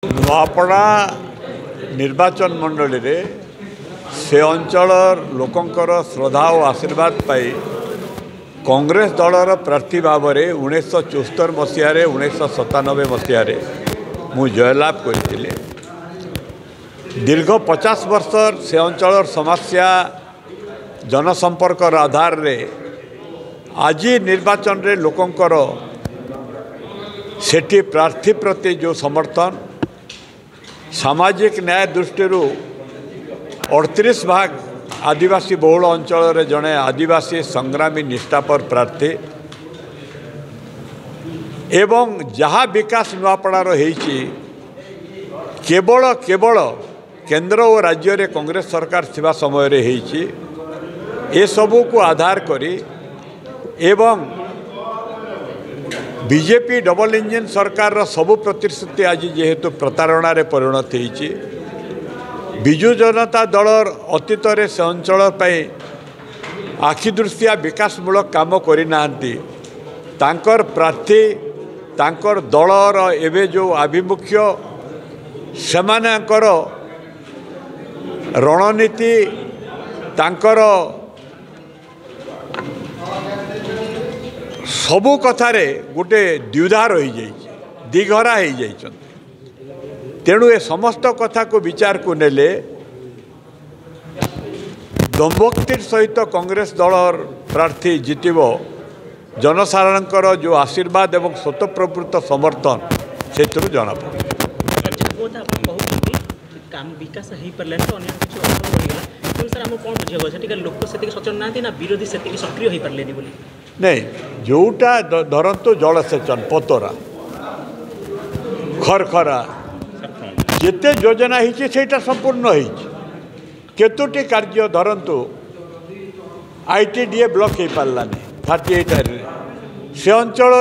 नुआपड़ा निर्वाचन मंडली रे से अंचल लोकंकर श्रद्धा और आशीर्वाद पाई कांग्रेस दलर प्रार्थी भाव में 1974 मसीह 1997 मसीह मु जयलाभ करी। दीर्घ 50 वर्ष से अंचल समस्या जनसंपर्क आधार रे आज निर्वाचन रे लोकंकर सेठी प्रार्थी प्रति जो समर्थन सामाजिक न्याय दृष्टि 38 भाग आदिवासी बहुल अंचल जड़े आदिवासी संग्रामी निष्ठापर प्रार्थी एवं जहाँ विकास नुआपड़ार होईची केवल केवल केंद्र और राज्य रे कांग्रेस सरकार थिबा समय रे होईची ए सबू को आधार करी एवं बीजेपी डबल इंजिन सरकार सबु प्रतिश्रुति आज जेहेतु प्रतारणा रे परिणत होईची बिजु जनता दलर अतीत रे से अंचल आखिदृष्टिया विकासमूलक काम करना तांकर प्रार्थी तांकर दलर एवं जो आभिमुख्य सेमानकर रणनीति तांकर सबु कथारे गोटे द्विधा रही जाइए दिघरा हो जाइए। तेणु ए समस्त कथा को विचार को नेले दम्भक्तिर सहित कांग्रेस दलर प्रार्थी जितिबो जनसाधारणकर जो आशीर्वाद एवं स्वतःप्रवृत्त समर्थन से जना पड़े। काम विकास हो पारे तो अन्य किसी अभाव रहीगला सर आम कौन बुझे से लोक से सचेतन ना विरोधी से सक्रिय हो पारे नहीं जोटा धरतु जलसेचन पतरा खरखरा जिते योजना होता संपूर्ण होतुटी कार्य धरतु आईटीडीए ब्लॉक हो पारानी 38 से अंचल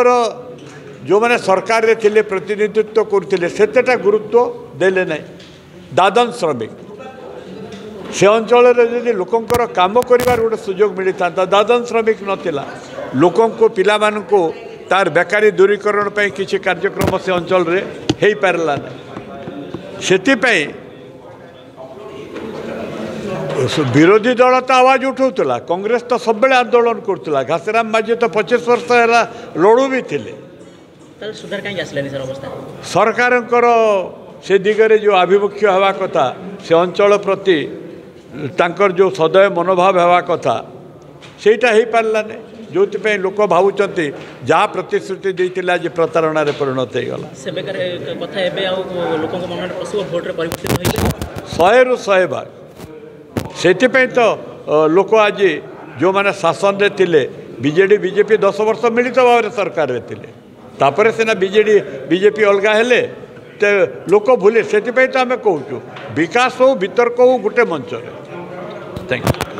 जो मैंने सरकार रे थिले प्रतिनिधित्व करते सेतेटा गुरुत्व देले नहीं। दादन श्रमिक से अंचल जदि लोकंकर काम करिवार गोटे सुजोग मिलता दादन श्रमिक नथिला लोकों को पिला मानको तार बेकारी दूरीकरण पे किसी कार्यक्रम से अंचल रे हेई पारला ना सेति पे विरोधी दल तो आवाज उठाउतला कांग्रेस तो सब बेले आंदोलन करतला घासीराम माझी तो 25 वर्ष है लड़ू भी थिले सुधार कहीं आसलानी सर अवस्था सरकारकर से दिगरे जो आभिमुख्य हवा कथा से अंचल प्रति तांकर जो सदैव मनोभाव हवा कथा सेटा हो पारला नहीं जो लोक भावुंट जहाँ प्रतिश्रुति देते आज प्रतारणा परिणत होगा 100 रु 100 भाग से तो लोक आज जो मैंने शासन रे थिले बीजेडी बीजेपी 10 वर्ष मिलित भाव में सरकार रे थिले तापर सीना बीजेपी अलग हेले तो लोक भूले से तो आम कहूँ विकास हो वितर्क हो गोटे मंच। Thank you.